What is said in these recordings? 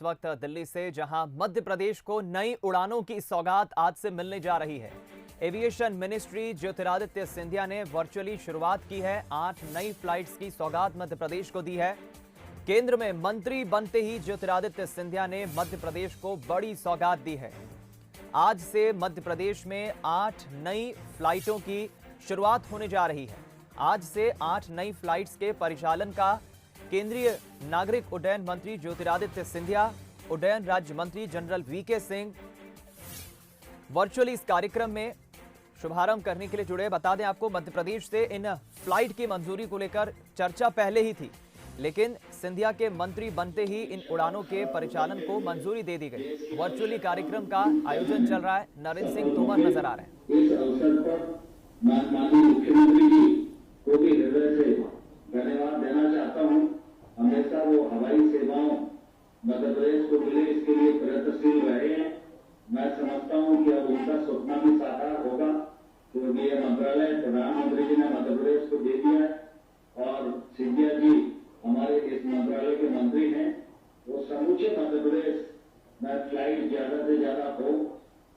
इस वक्त दिल्ली से, जहां मध्य प्रदेश को नई उड़ानों की सौगात आज से मिलने जा रही है। एविएशन मिनिस्ट्री ज्योतिरादित्य सिंधिया ने वर्चुअली शुरुआत की है। 8 नई फ्लाइट्स की सौगात मध्य प्रदेश को दी है। केंद्र में मंत्री बनते ही ज्योतिरादित्य सिंधिया ने मध्य प्रदेश को बड़ी सौगात दी है। आज से मध्य प्रदेश में 8 नई फ्लाइटों की शुरुआत होने जा रही है। आज से 8 नई फ्लाइट्स के परिचालन का केंद्रीय नागरिक उड्डयन मंत्री ज्योतिरादित्य सिंधिया, उड्डयन राज्य मंत्री जनरल वीके सिंह वर्चुअली इस कार्यक्रम में शुभारंभ करने के लिए जुड़े। बता दें आपको, मध्य प्रदेश से इन फ्लाइट की मंजूरी को लेकर चर्चा पहले ही थी, लेकिन सिंधिया के मंत्री बनते ही इन उड़ानों के परिचालन को मंजूरी दे दी गई। वर्चुअली कार्यक्रम का आयोजन चल रहा है। नरेंद्र सिंह तोमर नजर आ रहे हैं। इस अवसर पर माननीय मुख्यमंत्री जी को भी हृदय से धन्यवाद देना चाहता हूं। हमेशा वो हवाई सेवाओं मध्य प्रदेश को मिले, इसके लिए प्रयत्नशील रहे हैं। मैं समझता हूं कि अब उनका सपना भी साकार होगा, क्योंकि यह मंत्रालय प्रधानमंत्री जी ने मध्य प्रदेश को दे दिया है और सिंधिया जी हमारे इस मंत्रालय के मंत्री हैं। वो समूचे मध्य प्रदेश में फ्लाइट ज्यादा से ज्यादा हो,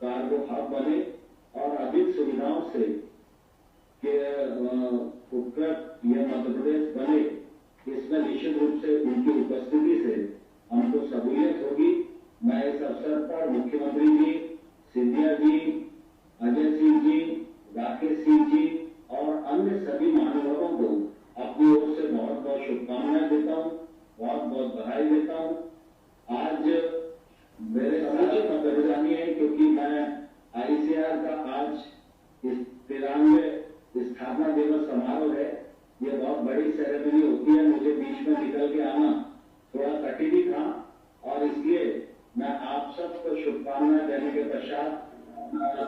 कार्गो हब बने और अधिक सुविधाओं से उपकृत यह मध्य प्रदेश बने। इसमें निश्चित रूप से उनकी उपस्थिति से हमको सहूलियत होगी। मैं इस अवसर पर मुख्यमंत्री जी, सिंधिया जी, अजय सिंह जी, राकेश सिंह जी और अन्य सभी महानुभावों को अपनी ओर से बहुत बहुत शुभकामनाएं देता हूं, बहुत बहुत बधाई देता हूं। आज मेरे साथ परेशानी है क्योंकि मैं आईसीआर का आज इस 93वें स्थापना दिवस समारोह है। ये बहुत बड़ी सेरेमनी होती है, मुझे बीच में निकल के आना थोड़ा कठिन ही था और इसलिए मैं आप सबको शुभकामनाएं देने के पश्चात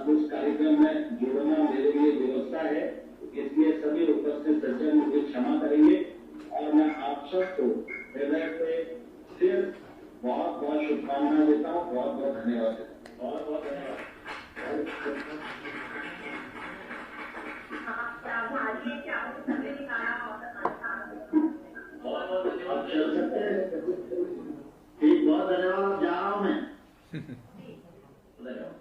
उस कार्यक्रम में जुड़ना मेरे लिए व्यवस्था है। इसलिए सभी उपस्थित सज्जन मुझे क्षमा करेंगे और मैं आप सबको हृदय से सिर्फ बहुत बहुत शुभकामनाएं देता हूँ। बहुत बहुत धन्यवाद देता हूँ। बहुत बहुत धन्यवाद। चल सकते हैं। ठीक, बहुत धन्यवाद। जा रहा हूँ मैं। धन्यवाद।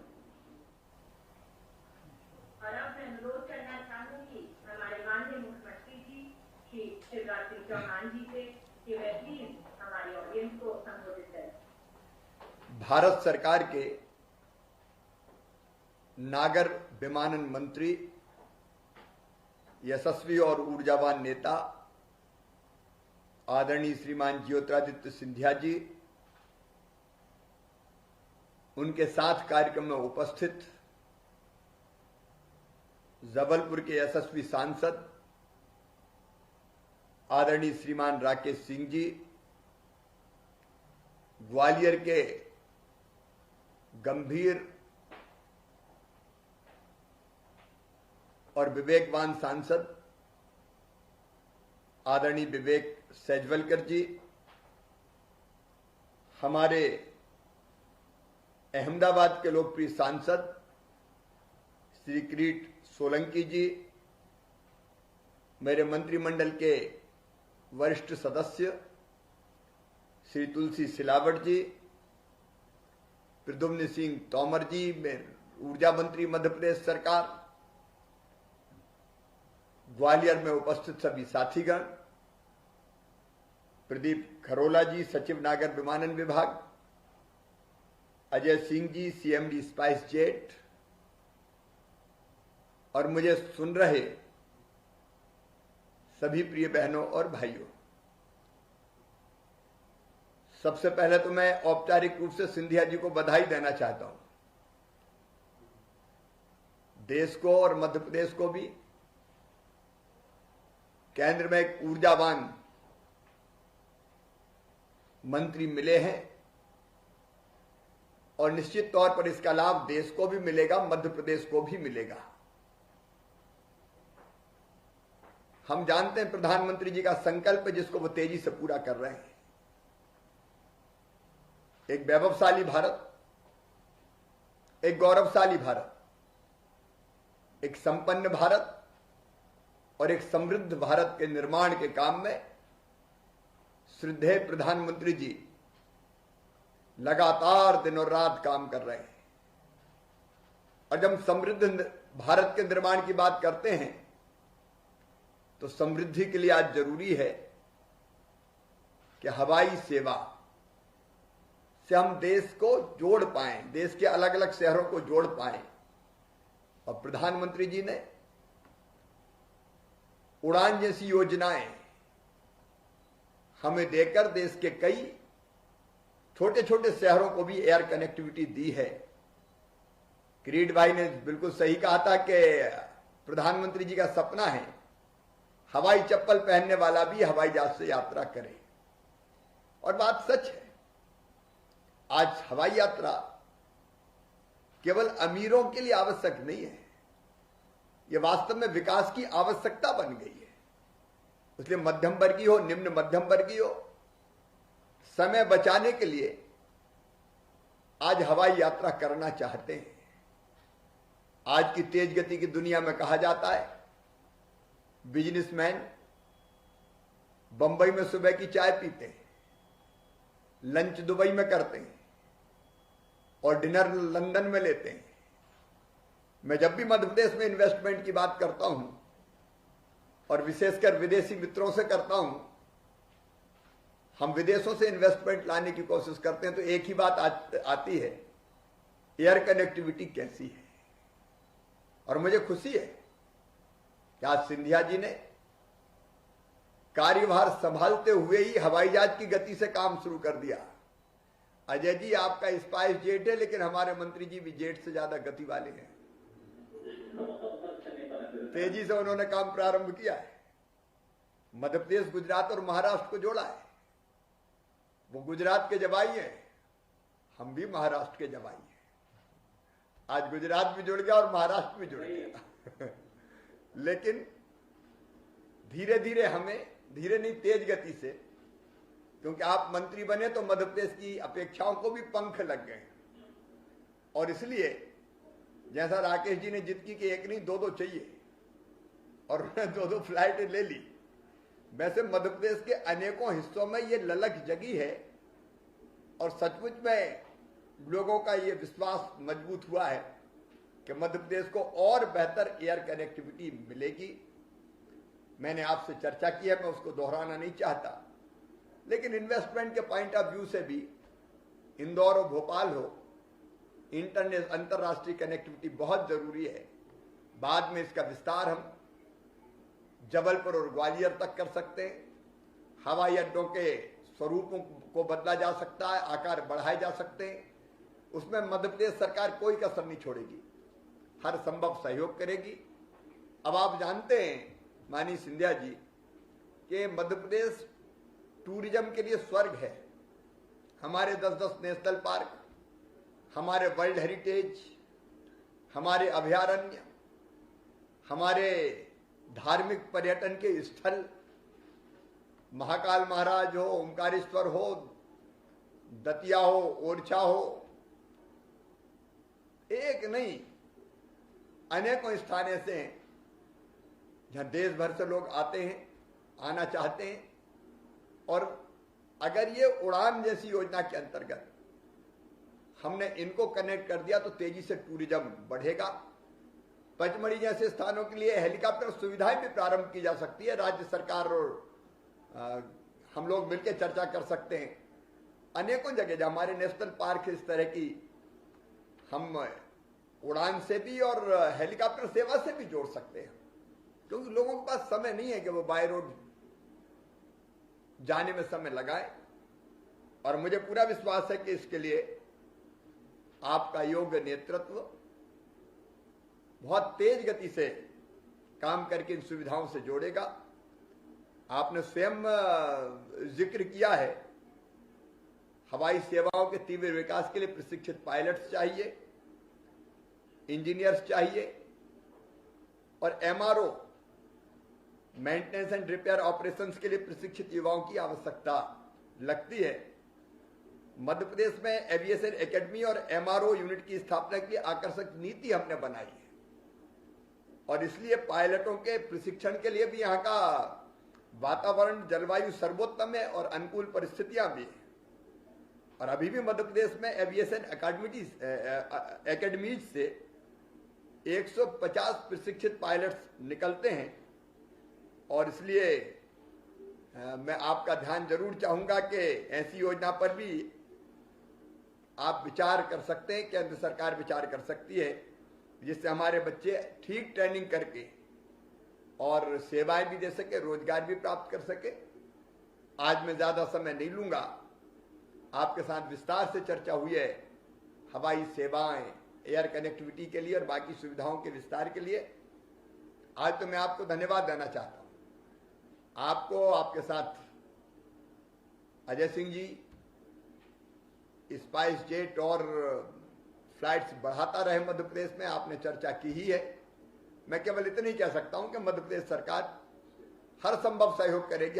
और अब मैं अनुरोध करना चाहूंगी हमारे माननीय मुख्यमंत्री जी श्री शिवराज सिंह चौहान जी से कि वे प्लीज हमारी ऑडियंस को संबोधित करें। भारत सरकार के नागर विमानन मंत्री, यशस्वी और ऊर्जावान नेता आदरणीय श्रीमान ज्योतिरादित्य सिंधिया जी, उनके साथ कार्यक्रम में उपस्थित जबलपुर के यशस्वी सांसद आदरणीय श्रीमान राकेश सिंह जी, ग्वालियर के गंभीर और विवेकवान सांसद आदरणीय विवेक सेजवलकर जी, हमारे अहमदाबाद के लोकप्रिय सांसद श्री किरीट सोलंकी जी, मेरे मंत्रिमंडल के वरिष्ठ सदस्य श्री तुलसी सिलावट जी, प्रद्युम्न सिंह तोमर जी, ऊर्जा मंत्री मध्य प्रदेश सरकार, ग्वालियर में उपस्थित सभी साथीगण, प्रदीप खरोला जी, सचिव नागर विमानन विभाग, Ajay Singh ji, CMD spice jet, और मुझे सुन रहे सभी प्रिय बहनों और भाइयों, सबसे पहले तो मैं औपचारिक रूप से सिंधिया जी को बधाई देना चाहता हूं। देश को और मध्य प्रदेश को भी केंद्र में एक ऊर्जावान मंत्री मिले हैं और निश्चित तौर पर इसका लाभ देश को भी मिलेगा, मध्य प्रदेश को भी मिलेगा। हम जानते हैं प्रधानमंत्री जी का संकल्प है, जिसको वो तेजी से पूरा कर रहे हैं। एक वैभवशाली भारत, एक गौरवशाली भारत, एक संपन्न भारत और एक समृद्ध भारत के निर्माण के काम में श्रद्धेय प्रधानमंत्री जी लगातार दिन और रात काम कर रहे हैं। और जब समृद्ध भारत के निर्माण की बात करते हैं तो समृद्धि के लिए आज जरूरी है कि हवाई सेवा से हम देश को जोड़ पाएं, देश के अलग अलग शहरों को जोड़ पाएं। और प्रधानमंत्री जी ने उड़ान जैसी योजनाएं हमें देकर देश के कई छोटे छोटे शहरों को भी एयर कनेक्टिविटी दी है। किरीट भाई ने बिल्कुल सही कहा था कि प्रधानमंत्री जी का सपना है हवाई चप्पल पहनने वाला भी हवाई जहाज से यात्रा करे। और बात सच है, आज हवाई यात्रा केवल अमीरों के लिए आवश्यक नहीं है, यह वास्तव में विकास की आवश्यकता बन गई है। इसलिए मध्यम वर्गीय हो, निम्न मध्यम वर्गीय हो, समय बचाने के लिए आज हवाई यात्रा करना चाहते हैं। आज की तेज गति की दुनिया में कहा जाता है बिजनेसमैन बंबई में सुबह की चाय पीते हैं, लंच दुबई में करते हैं और डिनर लंदन में लेते हैं। मैं जब भी मध्य प्रदेश में इन्वेस्टमेंट की बात करता हूं और विशेषकर विदेशी मित्रों से करता हूं, हम विदेशों से इन्वेस्टमेंट लाने की कोशिश करते हैं तो एक ही बात आती है, एयर कनेक्टिविटी कैसी है। और मुझे खुशी है कि आज सिंधिया जी ने कार्यभार संभालते हुए ही हवाई जहाज की गति से काम शुरू कर दिया। अजय जी आपका स्पाइस जेट है, लेकिन हमारे मंत्री जी भी जेट से ज्यादा गति वाले हैं। तेजी से उन्होंने काम प्रारंभ किया है। मध्य प्रदेश, गुजरात और महाराष्ट्र को जोड़ा है। वो गुजरात के जवाई हैं, हम भी महाराष्ट्र के जवाई हैं। आज गुजरात भी जुड़ गया और महाराष्ट्र भी जुड़ गया। लेकिन धीरे धीरे हमें, धीरे नहीं तेज गति से, क्योंकि आप मंत्री बने तो मध्य प्रदेश की अपेक्षाओं को भी पंख लग गए। और इसलिए जैसा राकेश जी ने जिद की कि एक नहीं दो दो चाहिए और उन्होंने दो दो फ्लाइटें ले ली, वैसे मध्य प्रदेश के अनेकों हिस्सों में ये ललक जगी है और सचमुच में लोगों का ये विश्वास मजबूत हुआ है कि मध्य प्रदेश को और बेहतर एयर कनेक्टिविटी मिलेगी। मैंने आपसे चर्चा की है, मैं उसको दोहराना नहीं चाहता, लेकिन इन्वेस्टमेंट के पॉइंट ऑफ व्यू से भी इंदौर और भोपाल हो, अंतरराष्ट्रीय कनेक्टिविटी बहुत जरूरी है। बाद में इसका विस्तार हम जबलपुर और ग्वालियर तक कर सकते हैं। हवाई अड्डों के स्वरूपों को बदला जा सकता है, आकार बढ़ाए जा सकते हैं। उसमें मध्य प्रदेश सरकार कोई कसर नहीं छोड़ेगी, हर संभव सहयोग करेगी। अब आप जानते हैं माननीय सिंधिया जी कि मध्य प्रदेश टूरिज्म के लिए स्वर्ग है। हमारे 10-10 नेशनल पार्क, हमारे वर्ल्ड हेरिटेज, हमारे अभयारण्य, हमारे धार्मिक पर्यटन के स्थल, महाकाल महाराज हो, ओंकारेश्वर हो, दतिया हो, ओरछा हो, एक नहीं अनेकों स्थान ऐसे हैं जहां देश भर से लोग आते हैं, आना चाहते हैं। और अगर ये उड़ान जैसी योजना के अंतर्गत हमने इनको कनेक्ट कर दिया तो तेजी से टूरिज्म बढ़ेगा। पचमढ़ी जैसे स्थानों के लिए हेलीकॉप्टर सुविधाएं भी प्रारंभ की जा सकती है। राज्य सरकार और हम लोग मिलकर चर्चा कर सकते हैं। अनेकों जगह जहां हमारे नेशनल पार्क इस तरह की हम उड़ान से भी और हेलीकॉप्टर सेवा से भी जोड़ सकते हैं, क्योंकि लोगों के पास समय नहीं है कि वो बाय रोड जाने में समय लगाए। और मुझे पूरा विश्वास है कि इसके लिए आपका योग्य नेतृत्व बहुत तेज गति से काम करके इन सुविधाओं से जोड़ेगा। आपने स्वयं जिक्र किया है, हवाई सेवाओं के तीव्र विकास के लिए प्रशिक्षित पायलट्स चाहिए, इंजीनियर्स चाहिए और MRO maintenance and repair operations के लिए प्रशिक्षित युवाओं की आवश्यकता लगती है। मध्य प्रदेश में एविएशन एकेडमी और MRO यूनिट की स्थापना के लिए आकर्षक नीति हमने बनाई है और इसलिए पायलटों के प्रशिक्षण के लिए भी यहाँ का वातावरण, जलवायु सर्वोत्तम है और अनुकूल परिस्थितियां भी है। और अभी भी मध्य प्रदेश में एविएशन एकेडमीज से 150 प्रशिक्षित पायलट्स निकलते हैं। और इसलिए मैं आपका ध्यान जरूर चाहूंगा कि ऐसी योजना पर भी आप विचार कर सकते हैं, केंद्र सरकार विचार कर सकती है, जिससे हमारे बच्चे ठीक ट्रेनिंग करके और सेवाएं भी दे सके, रोजगार भी प्राप्त कर सके। आज मैं ज्यादा समय नहीं लूंगा, आपके साथ विस्तार से चर्चा हुई है हवाई सेवाएं, एयर कनेक्टिविटी के लिए और बाकी सुविधाओं के विस्तार के लिए। आज तो मैं आपको धन्यवाद देना चाहता हूं, आपको, आपके साथ अजय सिंह जी, स्पाइस जेट और फ्लाइट्स बढ़ाता रहे मध्य प्रदेश में, आपने चर्चा की ही है। मैं केवल इतना ही कह सकता हूं कि मध्य प्रदेश सरकार हर संभव सहयोग करेगी।